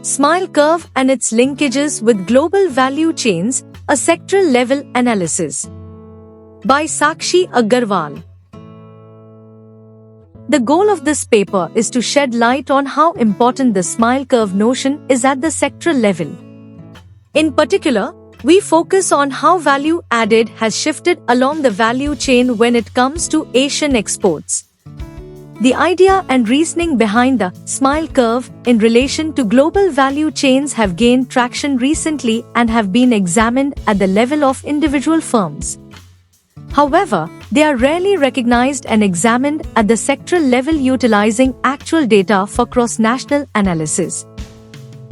Smile Curve and its linkages with global value chains, a sectoral level analysis. By Sakshi Agarwal. The goal of this paper is to shed light on how important the Smile Curve notion is at the sectoral level. In particular, we focus on how value added has shifted along the value chain when it comes to Asian exports. The idea and reasoning behind the Smile Curve in relation to global value chains have gained traction recently and have been examined at the level of individual firms. However, they are rarely recognized and examined at the sectoral level utilizing actual data for cross-national analysis.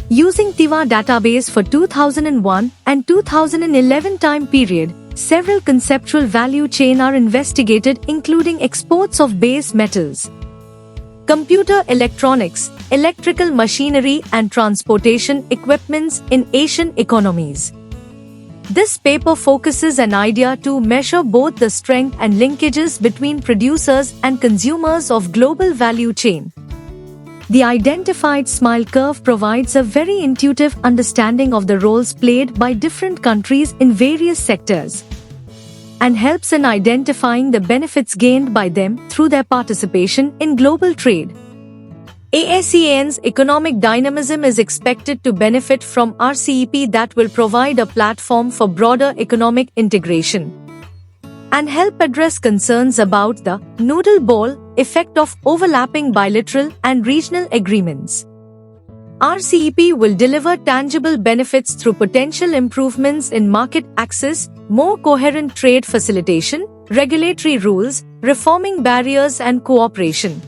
Using TIWA database for 2001 and 2011 time period, several conceptual value chains are investigated including exports of base metals, computer electronics, electrical machinery and transportation equipments in Asian economies. This paper focuses an idea to measure both the strength and linkages between producers and consumers of global value chain. The identified Smile Curve provides a very intuitive understanding of the roles played by different countries in various sectors and helps in identifying the benefits gained by them through their participation in global trade. ASEAN's economic dynamism is expected to benefit from RCEP that will provide a platform for broader economic integration and help address concerns about the noodle ball effect of overlapping bilateral and regional agreements. RCEP will deliver tangible benefits through potential improvements in market access, more coherent trade facilitation, regulatory rules, reforming barriers and cooperation.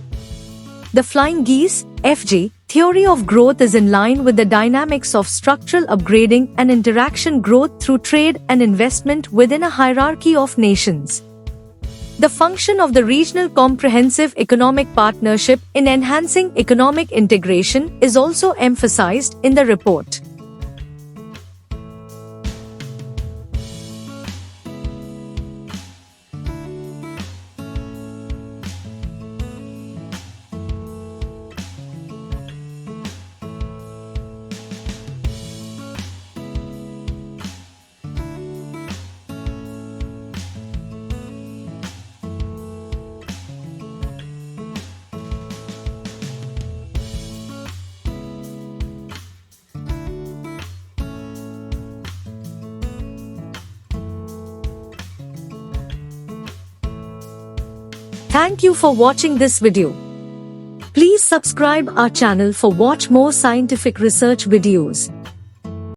The Flying Geese (FG) theory of growth is in line with the dynamics of structural upgrading and interaction growth through trade and investment within a hierarchy of nations. The function of the regional comprehensive economic partnership in enhancing economic integration is also emphasized in the report. Thank you for watching this video. Please subscribe our channel for watch more scientific research videos.